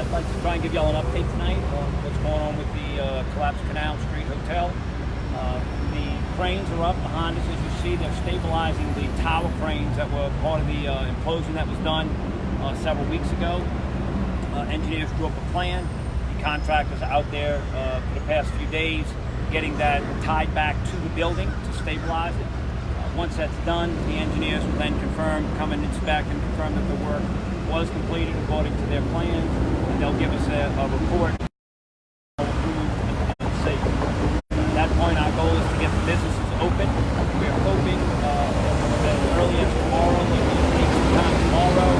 I'd like to try and give y'all an update tonight on what's going on with the collapsed Canal Street Hotel. The cranes are up behind us. As you see, they're stabilizing the tower cranes that were part of the implosion that was done several weeks ago. Engineers drew up a plan. The contractors are out there for the past few days getting that tied back to the building to stabilize it. Once that's done, the engineers will then come and inspect and confirm that the work was completed according to their plans, and they'll give us a report approved and safe. At that point, our goal is to get the businesses open. We're hoping that as early as tomorrow, maybe take some time tomorrow.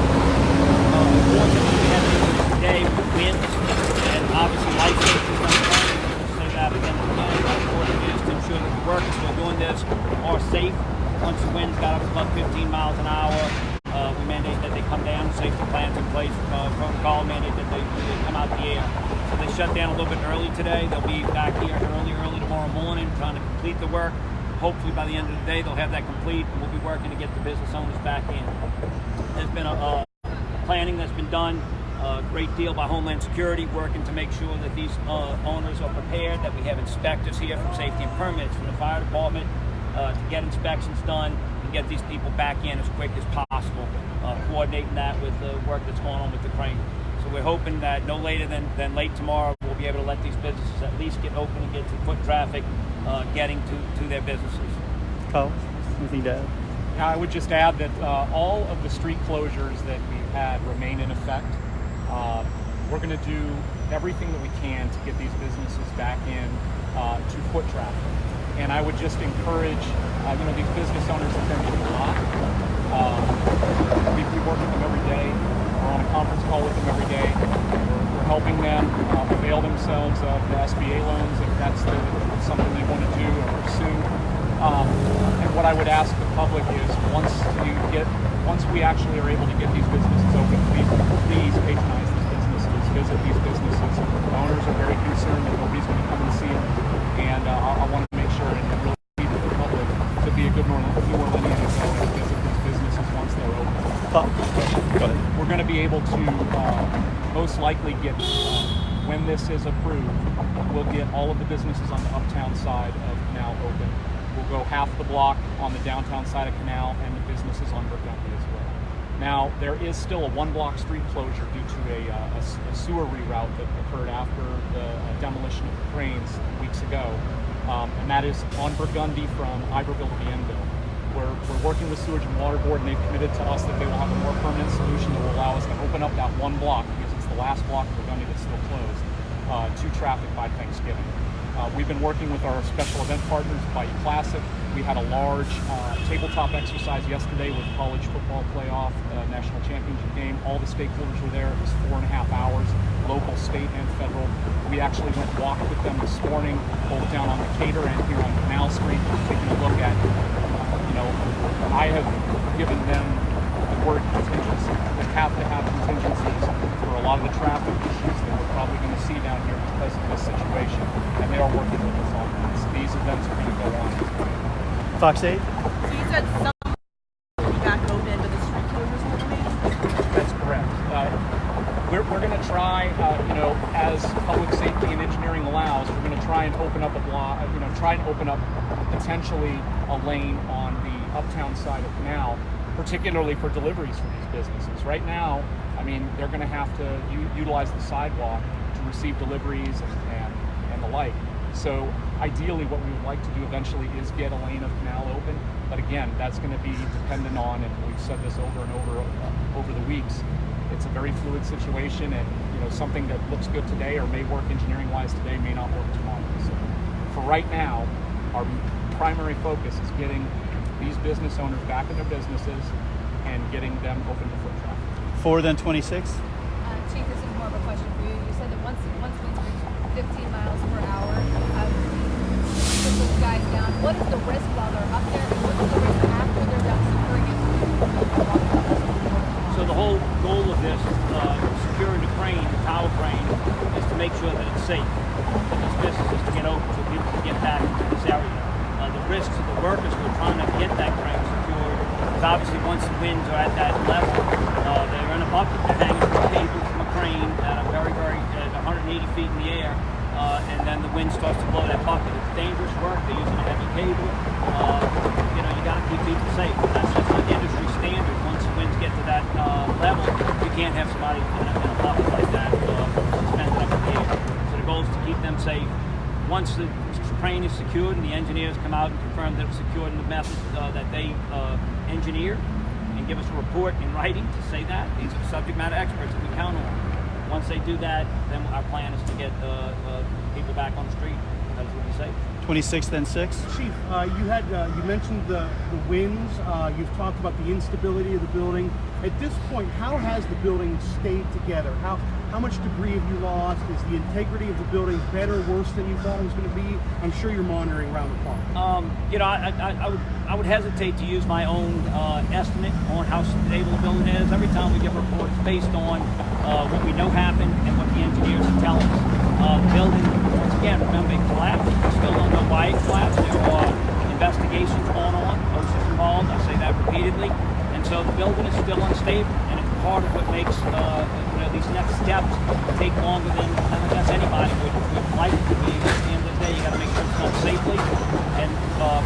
Unfortunately, we had to today with wind, and obviously life safety is not going to say that again and again. Our important is to ensure that the workers who are doing this are safe. Once the winds got up to about 15 miles an hour, we mandate that they come down, safety plans in place, protocol mandate that they come out the air. So they shut down a little bit early today. They'll be back here early tomorrow morning trying to complete the work. Hopefully by the end of the day they'll have that complete, and we'll be working to get the business owners back in. There's been a planning that's been done, a great deal by Homeland Security, working to make sure that these owners are prepared, that we have inspectors here from Safety and Permits, from the fire department, to get inspections done and get these people back in as quick as possible, coordinating that with the work that's going on with the crane. So we're hoping that no later than late tomorrow we'll be able to let these businesses at least get open and get some foot traffic getting to their businesses. Kyle, anything to add? Yeah, I would just add that all of the street closures that we've had remain in effect. We're going to do everything that we can to get these businesses back in to foot traffic. And I would just encourage, these business owners that they're getting a lot. We work with them every day. We're on a conference call with them every day. We're helping them avail themselves of the SBA loans if that's something they want to do or pursue. And what I would ask the public is once we actually are able to get these businesses open, please patronize these businesses, visit these businesses. The owners are very concerned that nobody's going to come and see them. And I want to make sure and really lead the public to be a good New Orleanian and go and visit these businesses once they're open. Go ahead. We're going to be able to most likely get, when this is approved, we'll get all of the businesses on the uptown side of Canal open. We'll go half the block on the downtown side of Canal and the businesses on Burgundy as well. Now, there is still a one-block street closure due to a sewer reroute that occurred after the demolition of the cranes weeks ago, and that is on Burgundy from Iberville to Bienville. We're working with Sewage and Water Board, and they've committed to us that they will have a more permanent solution that will allow us to open up that one block, because it's the last block of Burgundy that's still closed, to traffic by Thanksgiving. We've been working with our special event partners, Bayou Classic. We had a large tabletop exercise yesterday with college football playoff, national championship game. All the stakeholders were there. It was 4.5 hours, local, state, and federal. We actually went and walked with them this morning, both down on Decatur and here on Canal Street, taking a look at, I have given them the word contingency. They have to have contingencies for a lot of the traffic issues that we're probably going to see down here because of this situation, and they are working with us on this. These events are going to go on. Fox 8? So you said some will be back open, but the street closures will remain? That's correct. We're going to try, as public safety and engineering allows, we're going to try and open up potentially a lane on the uptown side of Canal, particularly for deliveries for these businesses. Right now, they're going to have to utilize the sidewalk to receive deliveries and the like. So ideally what we would like to do eventually is get a lane of Canal open. But again, that's going to be dependent on, and we've said this over and over the weeks, it's a very fluid situation, and something that looks good today or may work engineering wise today may not work tomorrow. So for right now, our primary focus is getting these business owners back in their businesses and getting them open to foot traffic. 4 then 26? Chief, this is more of a question for you. You said that once we reach 15 miles per hour, put those guys down. What is the risk while they're up there, and what is the risk after they're done securing it? So the whole goal of this, securing the crane, the tower crane, is to make sure that it's safe for these businesses to get open so people can get back into this area. The risks of the workers who are trying to get that crane secured, because obviously once the winds are at that level, they're in a bucket, they're hanging from cables from a crane at a very, very feet in the air, and then the wind starts to blow that bucket. It's dangerous work. They're using a heavy cable. You know, you got to keep people safe. That's just an industry standard. Once the winds get to that level, you can't have somebody in a bucket like that suspended up in the air. So the goal is to keep them safe. Once the crane is secured and the engineers come out and confirm that it's secured in the method that they engineered, and give us a report in writing to say that. These are subject matter experts that we count on. Once they do that, then our plan is to get people back on the street because we'll be safe. 26th and 6th? Chief, you mentioned the winds. You've talked about the instability of the building. At this point, how has the building stayed together? How much debris have you lost? Is the integrity of the building better, worse than you thought it was going to be? I'm sure you're monitoring around the clock. You know, I would hesitate to use my own estimate on how stable the building is. Every time we give reports based on what we know happened and what the engineers are telling us. The building, once again, remember it collapsed. We still don't know why it collapsed. There are investigations going on. OSHA's involved. I say that repeatedly. And so the building is still unstable, and it's part of what makes these next steps take longer than I guess anybody would like it to be. At the end of the day, you got to make sure it's done safely and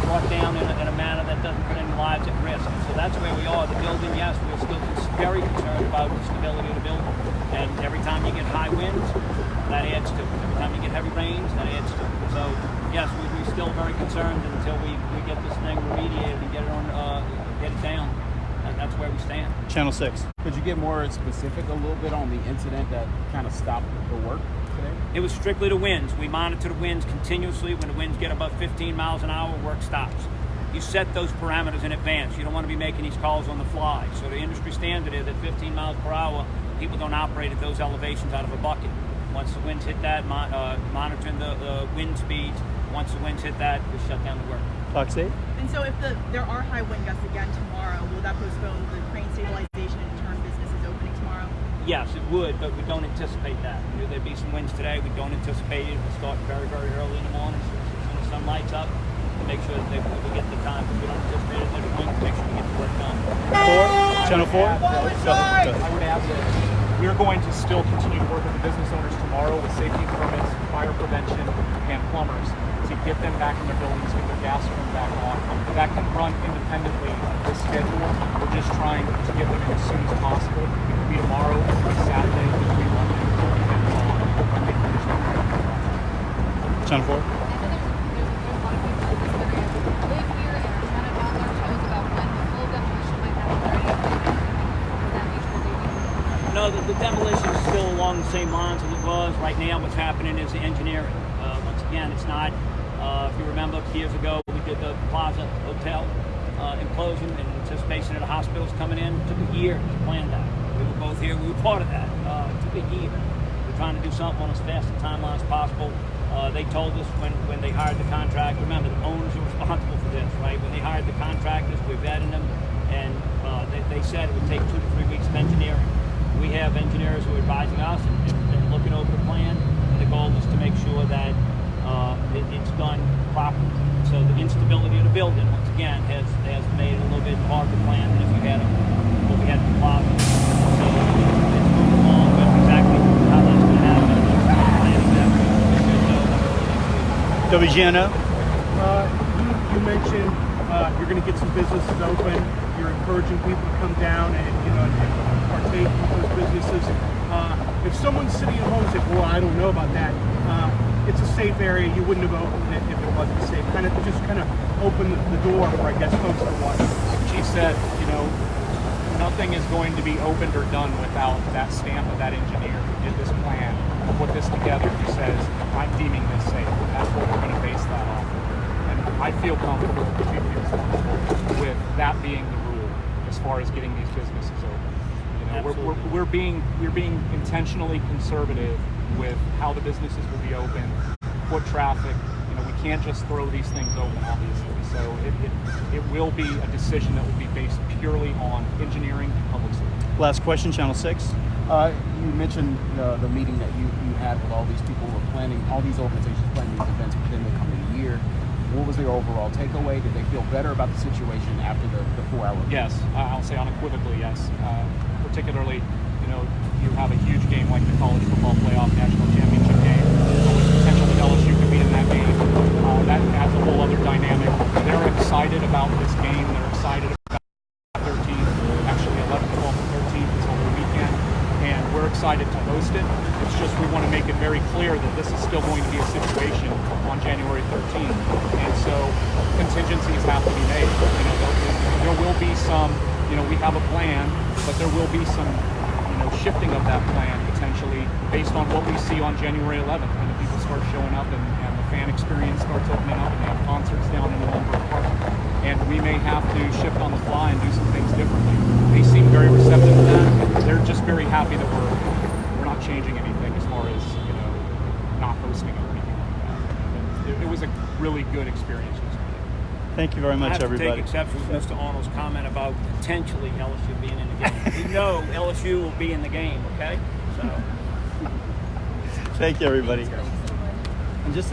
brought down in a manner that doesn't put any lives at risk. And so that's where we are. The building, yes, we're still very concerned about the stability of the building. And every time you get high winds, that adds to it. Every time you get heavy rains, that adds to it. So yes, we're still very concerned until we get this thing remediated and get it down. And that's where we stand. Channel 6. Could you get more specific a little bit on the incident that kind of stopped the work today? It was strictly the winds. We monitor the winds continuously. When the winds get above 15 miles an hour, work stops. You set those parameters in advance. You don't want to be making these calls on the fly. So the industry standard is at 15 miles per hour, people don't operate at those elevations out of a bucket. Once the winds hit that, monitoring the wind speeds, once the winds hit that, we shut down the work. Fox 8? And so if there are high wind gusts again tomorrow, will that postpone the crane stabilization and turn businesses opening tomorrow? Yes, it would, but we don't anticipate that. There'd be some winds today. We don't anticipate it. We'll start very, very early in the morning as soon as the sun lights up to make sure that we get the time. But we don't anticipate it. They're going to make sure we get the work done. 4? Channel 4? Go ahead. I would add that we're going to still continue to work with the business owners tomorrow with safety permits, fire prevention, and plumbers to get them back in their buildings, get their gas turned back on. That can run independently of this schedule. We're just trying to get them in as soon as possible. It could be tomorrow, it could be Saturday, it could be Monday. Depends on when they finish their project. Channel 4? I know there's a lot of people in this area who live here and are kind of on their toes about when the full demolition might happen. Or anything of that nature they do. No, the demolition is still along the same lines as it was. Right now, what's happening is the engineering. Once again, it's not, if you remember years ago, we did the Plaza Hotel implosion in anticipation of the hospitals coming in. It took a year to plan that. We were both here. We were part of that. It took a year. We're trying to do something on as fast a timeline as possible. They told us when they hired the contractor, remember, the owners are responsible for this, right? When they hired the contractors, we're vetting them, and they said it would take 2 to 3 weeks of engineering. We have engineers who are advising us and looking over the plan, and the goal is to make sure that it's done properly. So the instability of the building, once again, has made it a little bit harder to plan than if we had what we had in the plaza. So it's moving along, but exactly how that's going to happen, WGNO? You mentioned you're going to get some businesses open. You're encouraging people to come down and partake in those businesses. If someone's sitting at home and says, "Well, I don't know about that," it's a safe area. You wouldn't have opened it if it wasn't safe. Kind of open the door for, I guess, folks to watch. Chief said, nothing is going to be opened or done without that stamp of that engineer who did this plan, who put this together, who says, I'm deeming this safe. That's what we're going to base that off of. And I feel comfortable, the chief feels comfortable with that being the rule as far as getting these businesses open. We're being intentionally conservative with how the businesses will be open, foot traffic. We can't just throw these things open, obviously. So it will be a decision that will be based purely on engineering and public safety. Last question, Channel 6. You mentioned the meeting that you had with all these people who are planning, all these organizations planning these events within the coming year. What was their overall takeaway? Did they feel better about the situation after the 4 hour? Yes, I'll say unequivocally yes. Particularly, you have a huge game like the college football playoff national championship game. excited to host it. It's just we want to make it very clear that this is still going to be a situation on January 13th, and so contingencies have to be made. You know, there will be some. You know, we have a plan, but there will be some, you know, shifting of that plan potentially based on what we see on January 11th when the people start showing up and the fan experience starts opening up and they have concerts down in the Lumberg Park. And we may have to shift on the fly and do some things differently. They seem very receptive to that. They're just very happy that we're not changing anything as far as, you know, not hosting it or anything like that. And it was a really good experience yesterday. Thank you very I much, have to everybody. take exception to Mr. Arnold's comment about potentially LSU being in the game. We know LSU will be in the game, okay? So. Thank you, everybody. And just